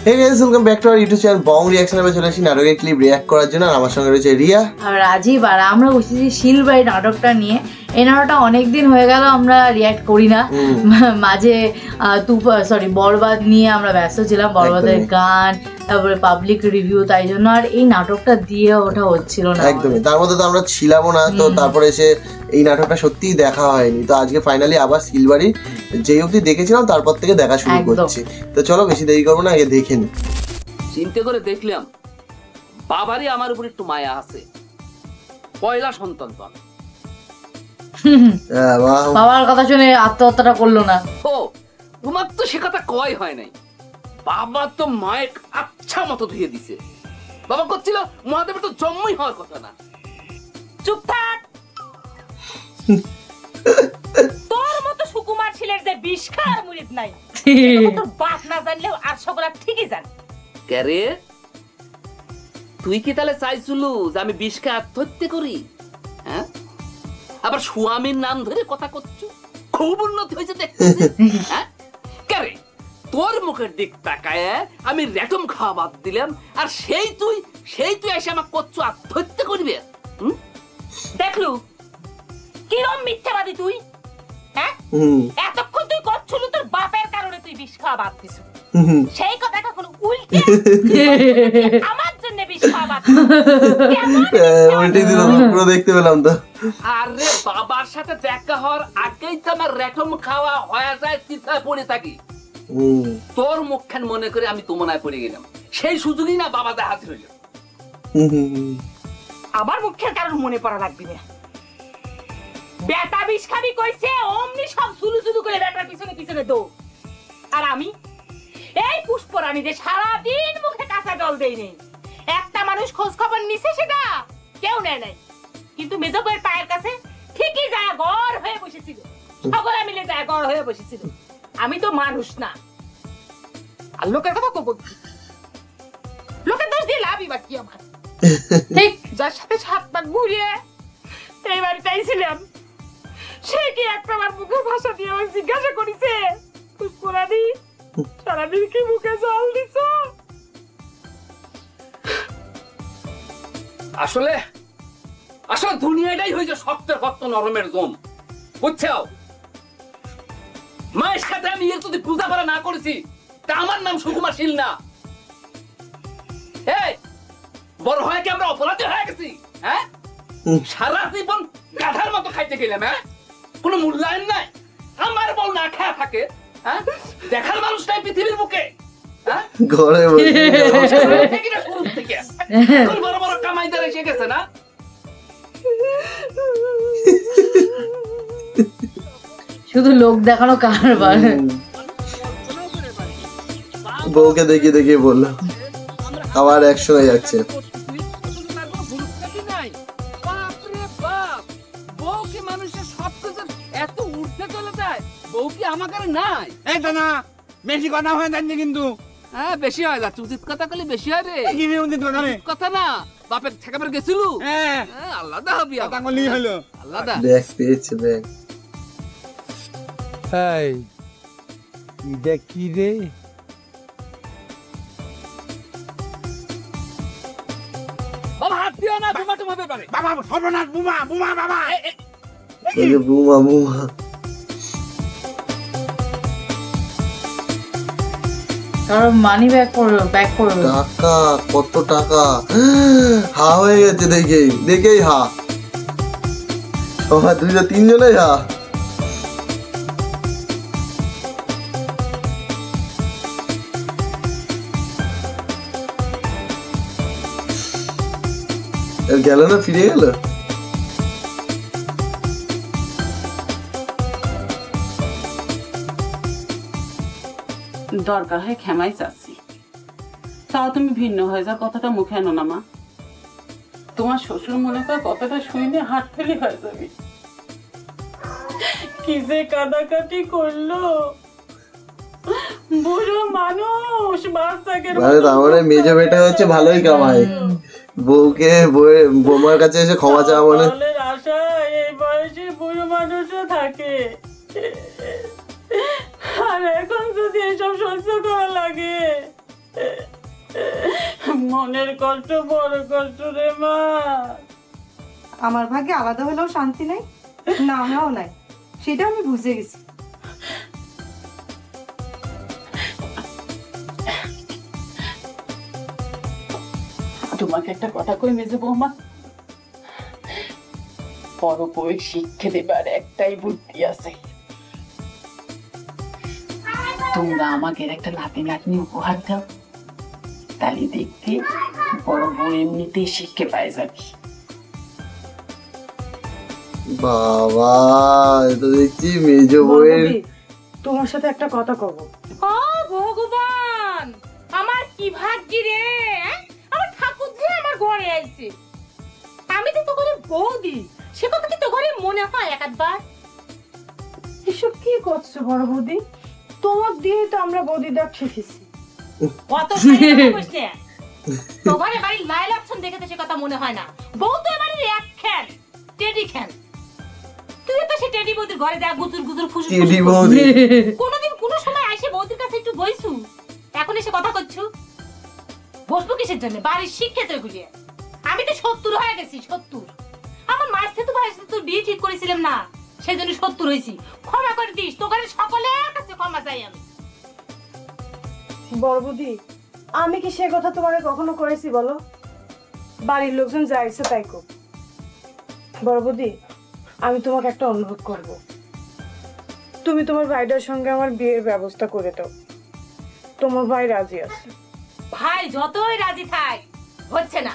Hey guys, welcome back to our YouTube channel Bong Reaction. আমি চলে এসেছি নাটকের ক্লিপ রিঅ্যাক্ট করার জন্য। আর আমার সঙ্গে রয়েছে রিয়া আর রাজীব। আর আমরা বসেছি শিলবাড়ি নাটকটা নিয়ে। এই নাটকটা অনেকদিন হয়ে গেল আমরা রিঅ্যাক্ট করি না। মাঝে বরবাদ নিয়ে আমরা ব্যস্ত ছিলাম, বরবাদের গান, তারপরে পাবলিক রিভিউ, তাই জন্য আর এই নাটকটা দিয়ে ওঠা হচ্ছিল না একদমই। তার মধ্যে তো আমরা ছিলামও না, তো তারপরে এসে এই নাটকটা সত্যিই দেখা হয়নি। তো আজকে ফাইনালি আবার শিলবাড়ি যেই অবধি দেখেছিলাম তারপর থেকে দেখা শুরু করছি। তো চলো বেশি দেরি করবো না, আগে দেখে নি। চিন্তা করে দেখলাম বাবারই আমার উপর একটু মায়া আছে, পয়লা সন্তান তো আমি। বাবার কথা শুনে আত্মহত্যাটা করলো না। ও তোমার তো সে কথা কয় হয় নাই। বাবা তো মায়ের আচ্ছা মতো ধুয়ে দিছে। বাবা করছিল মহাদেবের তো জন্মই হওয়ার কথা না। চুপ থাক। তোর মতো সুকুমার ছেলের যে বিষ খাওয়ার মুরিদ নাই, তোর বাপ না জানলেও আর সকলে ঠিকই জান। ক্যারে তুই কি তাহলে চাইছিলু যে আমি বিষ খেয়ে আত্মহত্যা করি? হ্যাঁ, আবার স্বামীর নাম ধরে কথা করছো, খুব উন্নতি হয়েছে দেখতেছি। হ্যাঁ ক্যারে, তোর মুখের দিক তাকায় আমি রেটম খাওয়া বাদ দিলাম, আর সেই তুই এসে আমাকে করছো আত্মহত্যা করবে। দেখলু কিরম মিথ্যাবাদী তুই। হ্যাঁ, এতক্ষণ তুই করছিল তোর বাপের কারণে তুই বিষ খাওয়া বাদ দিছ, সেই কথা এখন উল্টে আমার জন্য বিষ খাওয়া বাদ উল্টে দিলাম, পুরো দেখতে পেলাম তো। আরে বাবার সাথে দেখা হওয়ার আগেই তো আমার রেটম খাওয়া হয়ে যায়, চিন্তায় পড়ে থাকি। তোর মুখখান মনে করে আমি তোমায় পড়ে গেলাম, সেই সুযোগই না বাবা দা হাজির হইল। আবার মুখের কারণ মনে পড়া লাগবে না। বেটা বিষ খাবি কইছে, অমনি সব শুরু শুরু করে বেটার পিছনে পিছনে দৌ। আর আমি এই পুষ্পরানীদের সারাদিন মুখে কাঁচা জল দেই নেই। একটা মানুষ খোঁজ খবর নিছে সেটা কেউ নেয় নাই, কিন্তু মেজবের পায়ের কাছে ঠিকই যায় গড় হয়ে বসেছিল, সকলে মিলে যায় গড় হয়ে বসেছিল। আমি তো মানুষ না, আর লোকের কথা তো বলছি, লোকের দোষ দিয়ে লাভই বাকি আমার। ঠিক যার সাথে 7 পাক ঘুরিয়ে এই বাড়িতে আইছিলাম, সে কি একটা আমার মুখের ভাষা দিয়ে আমাকে জিজ্ঞাসা করেছে, পুষ্পরানী সারাদিন কি মুখে জল দিছ? আসলে দুনিয়াটাই হয়েছে শক্তের ভক্ত নরমের জম, বুঝছো? মায়ের সাথে আমি এর যদি পূজা করা না করেছি তা আমার নাম সুকুমার শীল না। এই বড় হয়ে কি আমরা অপরাধী হয়ে গেছি? হ্যাঁ, সারা জীবন গাধার মতো খাইতে গেলাম, হ্যাঁ, কোনো মূল্যায়ন নাই। আমার বল না খায়া থাকে, হ্যাঁ, দেখার মানুষ নাই পৃথিবীর বুকে। ঘরে বড় বড় কামাইদার এসে গেছে না? শুধু লোক দেখানো কারবার। বউকে দেখিয়ে দেখিয়ে বললো আবার একসঙ্গে যাচ্ছে। বউকে মানুষের সবকিছু এত উঠতে চলে যায়, বউ কি আমার কাছে নাই? এইটা না বেশি কথা হয়ে যাচ্ছে কিন্তু। হ্যাঁ বেশি হয় যাচ্ছে, উচিত কথা বলে বেশি হয় রে। কি উচিত কথা রে? কথা না, বাপের ঠেকাবার গেছিল। হ্যাঁ আলাদা হবি, কথা বলি হলো আলাদা। ব্যাগ পেয়েছে ব্যাগ। এই দেখি রে, বাবা হাত দিও না, বোমা টুমা বেরবে। বাবা সর্বনাশ, বোমা বোমা বাবা। বুমা বুমা। কারণ মানি ব্যাগ করবে। টাকা কত টাকা, হা হয়ে গেছে দেখেই হা। সবাই 2-3 জনেই হা। গেল না, ফিরে গেল। দরকার হয় ক্ষমাই চাচ্ছি, তাও তুমি ভিন্ন হয়ে যা কথাটা মুখে আনো না মা। তোমার শ্বশুর মনে কর কথাটা শুনে হাত ফেলি হয়ে যাবে। কি যে কাদাকাটি করলো, বুড়ো মানুষ বাচ্চাকে। তারপরে মেজো বেটা হচ্ছে ভালোই কামাই, বউকে বৌমার কাছে এসে ক্ষমা চাওয়া মানে আশা এই বয়সে বুড়ো মানুষও থাকে। আর এখন যদি এসব সহ্য করা লাগে মনের কষ্ট বড় কষ্ট রে মা। আমার ভাগ্যে আলাদা হলেও শান্তি নেই, না হলেও নাই, সেটা আমি বুঝে গেছি। তোমাকে একটা কথা কই মেজে বৌমা, বড় বই শিক্ষা দেবার একটাই বুদ্ধি আছে। তোমরা আমাকে একটা নাতি নাতনি উপহার দাও, তাহলে দেখতে বড় বউ এমনিতেই শিক্ষা পাই যাবি। বাবা, এটা দেখছি মেজ বউয়ের। তোমার সাথে একটা কথা কব। ও ভগবান, আমার কি ভাগ্যি রে, আমার ঠাকুর যে আমার ঘরে আইছে। আমি তো ঘরে বৌদি, সে কথা কি তো ঘরে মনে হয় একবার? এসব কি করছো বড় বৌদি? তোমার দিয়ে তো আমরা বৌদি ডাক শিখেছি। কত সাইয়া বসে তো ঘরে বাড়ি লাই লাপছন দেখে তো সে কথা মনে হয় না। বউ তো এবারে এক খেল টেডি খেল। তুই তো সে টেডি বৌদির ঘরে যা গুজুর গুজুর ফুসু টেডি বৌদি কোনোদিন কোনো সময় এসে বৌদির কাছে একটু বইছু? এখন এসে কথা করছু? বসবো কিসের জন্য? বাড়ির শিক্ষিত গুলিয়ে আমি তো 70 হয়ে গেছি, 70। আমার মায়ের সাথে তোর বিয়ে ঠিক করেছিলাম না, সেই জন্য 70 হয়েছি। ক্ষমা করে দিস, তো ঘরে সকলের কাছে ক্ষমা চাই আমি। বড় বৌদি, আমি কি সে কথা তোমাকে কখনো করেছি বলো? বাড়ির লোকজন যা ইচ্ছে তাই কর। বড় বৌদি, আমি তোমাকে একটা অনুরোধ করব, তুমি তোমার ভাইটার সঙ্গে আমার বিয়ের ব্যবস্থা করে দাও। তোমার ভাই রাজি আছে। ভাই যতই রাজি থাক, হচ্ছে না।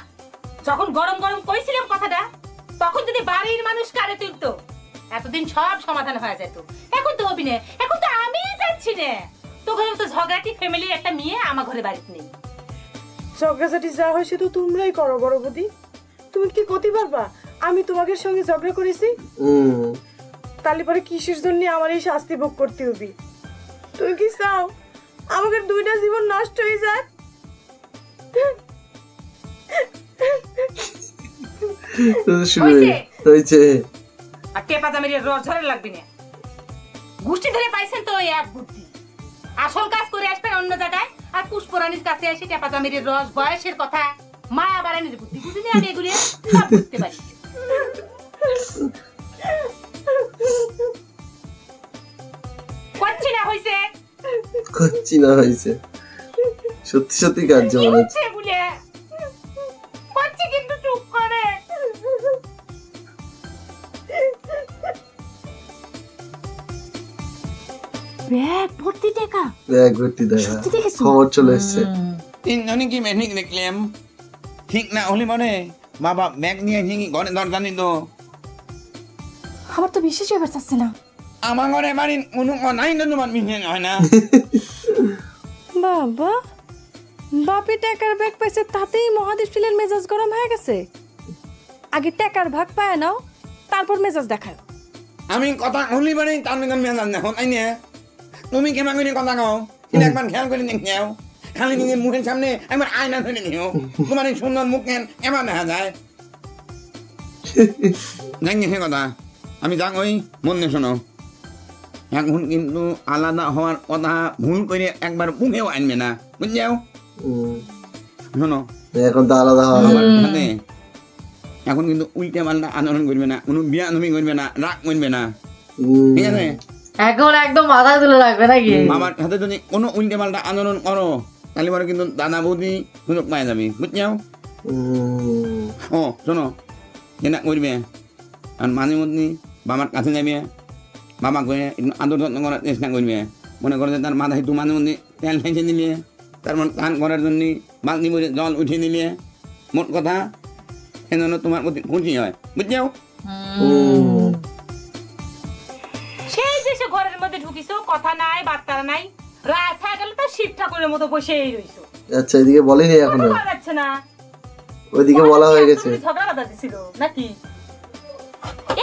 যখন গরম গরম কইছিলাম কথাটা, তখন যদি বাড়ির মানুষ কারে তুলতো, এতদিন সব সমাধান হয়ে যেত। এখন তো হবি না, এখন তো আমিই যাচ্ছি না। তো ঘরে তো ঝগড়াটি ফ্যামিলির একটা মেয়ে আমার ঘরে বাড়িতে নেই। ঝগড়াঝাটি যা হয় সে তো তোমরাই করো বড় বৌদি। তুমি কি করতে পারবা আমি তোমাকে সঙ্গে ঝগড়া করেছি? তাহলে পরে কিসের জন্য আমার এই শাস্তি ভোগ করতে হবে? তুমি কি চাও আমাকে দুইটা জীবন নষ্ট হয়ে যাক? আর টেপা জামের রস ধরে লাগবে না। গোষ্ঠী ধরে পাইছেন তো এক বুদ্ধি। আসল কাজ করে আসবেন অন্য জায়গায়, আর পুষ্পরানীর কাছে এসে টেপা জামের রস, বয়সের কথা, মায়া বাড়ানির বুদ্ধি বুঝিনি আমি এগুলি সব বুঝতে পারি। করছি না হইছে, করছি না হয়েছে, সত্যি সত্যি কাজ মনে হচ্ছে। করছি কিন্তু চুপ করে। ব্যাগ ভর্তি টাকা, ব্যাগ ভর্তি টাকা, খবর চলে এসছে। তিনজনই কি মেঘনিক দেখলাম, ঠিক না হলে মনে বাবা ব্যাগ নিয়ে হিঙি ঘরে দরজা নিত। আমার তো বিশ্বাসই হবার চাচ্ছে না। আমার ঘরে বাড়ির কোনো নাই তো তোমার বিশ্বাস হয় না। বাবা, বাপে টাকার ব্যাগ পাইছে তাতেই মহাদেব শিলের মেজাজ গরম হয়ে গেছে। আগে টাকার ভাগ পায় নাও, তারপর মেজাজ দেখায়। আমি কথা হলি বাড়ি তার মেজাজ মেজাজ দেখো তাই না? তুমি কেমন করে কথা কও কিন্তু একবার খেয়াল করে দেখো, খালি নিজের মুখের সামনে একবার আয়না ধরে নিও, তোমার এই সুন্দর মুখ এবার দেখা যায়। জানি সে কথা, আমি যাক ওই মন দিয়ে শোনো। এখন কিন্তু আলাদা হওয়ার কথা ভুল করে একবার মুখেও আনবে না, বুঝছো? শোনো, এখন তো আলাদা হবে। এখন কিন্তু উল্টে পাল্টা আন্দোলন করবে না, কোনো বিয়া তুমি করবে না, রাগ করবে না, ঠিক আছে? এখন একদম মাথায় তুলে রাখবে নাকি? আমার সাথে যদি কোনো উল্টে পাল্টা আন্দোলন করো তাহলে পরে কিন্তু দাদা বৌদি সুযোগ পাই যাবি, বুঝছো? ও শোনো, যেটা করবে আর মাঝে মধ্যে বাবার কাছে যাবে, বাবাকে একটু আদর যত্ন করার চেষ্টা করবে। মনে করে যে তার মাথায় একটু মাঝে মধ্যে তেল ফেঁচে দিলে, তারপর স্নান করার জন্য বালতি করে জল উঠিয়ে দিলে, মোট কথা সেজন্য তোমার প্রতি খুশি হয়, বুঝছো? সেই যে সে ঘরের মধ্যে ঢুকিছো, কথা নাই বার্তা নাই, রাত হয়ে গেল তো শিব ঠাকুরের মতো বসেই রইছো। আচ্ছা, এদিকে বলেনি এখনো, বলা যাচ্ছে না, ওইদিকে বলা হয়ে গেছে। ঝগড়া বাঁধাচ্ছিল নাকি?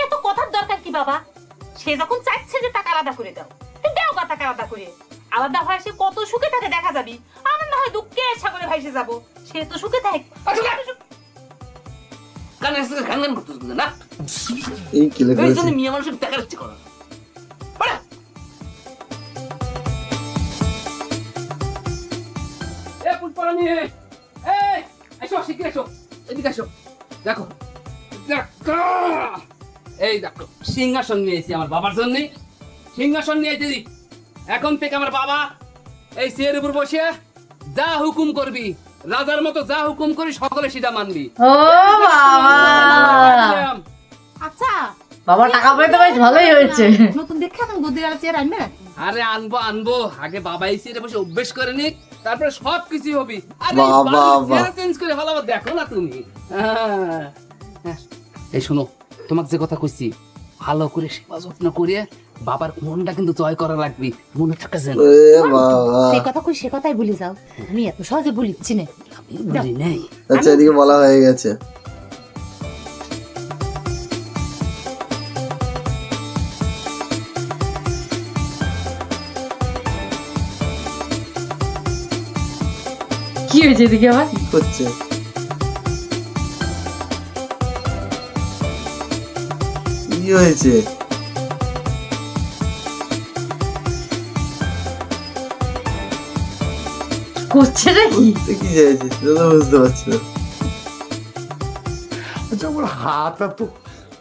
এত কথার দরকার কি বাবা? সে যখন চাইছে যে টাকা আলাদা করে দাও, দাও টাকা আলাদা করে। আলাদা হয় সে কত সুখে থাকে দেখা যাবি, আমার না হয় দুঃখে সাগরে ভাইসে যাবো, সে তো সুখে থাকে। খান করতেছ না, এই কিলে এই জন্য মেয়ে মানুষের টাকার ইচ্ছে করা। এসো শিগগির এসো, এদিকে এসো। দেখো দেখো, এই দেখো সিংহাসন নিয়েছি আমার বাবার জন্য, সিংহাসন নিয়েছি। এখন থেকে আমার বাবা এই চেয়ারের উপর বসে যা হুকুম করবি, রাজার মতো যা হুকুম করি সকলে সেটা মানবি। ও বাবা, আচ্ছা বাবা টাকা পেয়ে তো বেশ ভালোই হয়েছে। নতুন দেখে এখন গদিওয়ালা চেয়ার আনবে নাকি? আরে আনবো আনবো, আগে বাবা এই চেয়ারে বসে অভ্যেস করে নিক, তারপরে সব কিছু হবি। চেঞ্জ করে ভালো দেখো না তুমি। এই শোনো, তোমাকে যে কথা কইছি ভালো করে সেবা যত্ন করে বাবার মনটা কিন্তু জয় করা লাগবে, মনে থাকে যেন। সে কথা কই সে কথাই ভুলে যাও, আমি এত সহজে ভুলিচ্ছি না। ভুলি নেই। আচ্ছা এদিকে বলা হয়ে গেছে। কি হয়েছে এদিকে আবার? কি করছে? কি হয়েছে? করছে নাকি? কি চাইছে সেটা তো বুঝতে পারছি না। আচ্ছা আমার হাত এত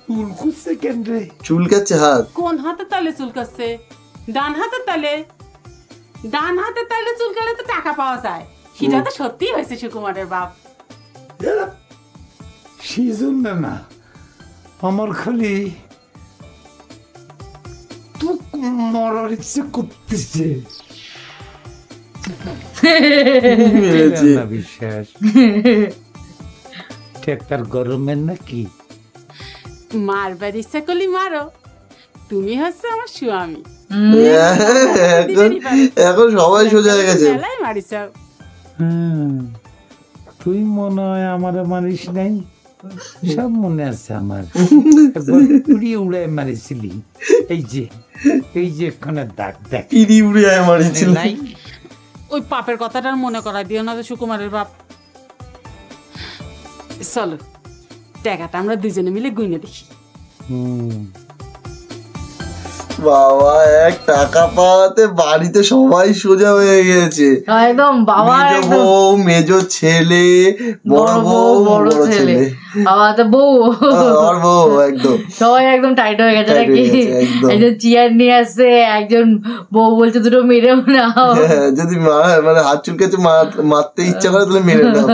চুলকুচ্ছে কেন রে? চুলকাচ্ছে হাত? কোন হাতের তালে চুলকাচ্ছে? ডান হাতের তালে। ডান হাতের তালে চুলকালে তো টাকা পাওয়া যায়, সেটা তো সত্যি হয়েছে সুকুমারের বাপ। সেই জন্য না, আমার খালি তুক মরার ইচ্ছে করতেছে। বিশ্বাস ট্রাক্টর গরমের নাকি? মারবার ইচ্ছা করলি মারো, তুমি হচ্ছে আমার স্বামী। এখন সবাই সোজা হয়ে গেছে। মারিছাও তুই মনে হয় আমার মারিস নাই, সব মনে আছে আমার। একবার উড়িয়ে উড়ায় মারিছিলি, এই যে এখানে দাগ দেখ। পিড়ি উড়িয়ে মারিছিল নাই? ওই পাপের কথাটা মনে করাই দিও না যে সুকুমারের বাপ। চলো টাকাটা আমরা দুজনে মিলে গুইনে দেখি। বাবা এক টাকা পাওয়াতে বাড়িতে সবাই সোজা হয়ে গেছে। একদম বাবা, মেজো বউ, মেজো ছেলে, বড় বউ, বড় ছেলে, বাবা তো বউ আর বউ, একদম সবাই একদম টাইট হয়ে গেছে নাকি? একদম। একজন চেয়ার নিয়ে আসছে, একজন বউ বলছে দুটো মেরেও নাও। যদি মানে হাত চুলকাচ্ছে মারতে ইচ্ছা করে তাহলে মেরে নাও।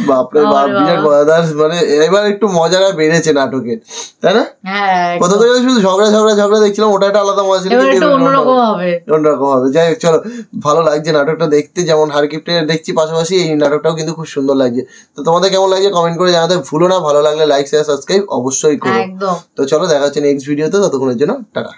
বাপরে বাপ, বিরাট মজাদার। মানে এবার একটু মজাটা বেড়েছে নাটকের, তাই না? হ্যাঁ, কোথাও থেকে শুধু ঝগড়া ঝগড়া ঝগড়া দেখছিলাম, ওটা একটা আলাদা মজা ছিল, অন্যরকম হবে, অন্যরকম হবে। যাই হোক চলো, ভালো লাগছে নাটকটা দেখতে। যেমন হারকিপ্টে দেখছি, পাশাপাশি এই নাটকটাও কিন্তু খুব সুন্দর লাগছে। তো তোমাদের কেমন লাগছে কমেন্ট করে জানাতে ভুলো না। ভালো লাগলে লাইক শেয়ার সাবস্ক্রাইব অবশ্যই করো। একদম। তো চলো দেখা হচ্ছে নেক্সট ভিডিওতে, ততক্ষণের জন্য টাটা।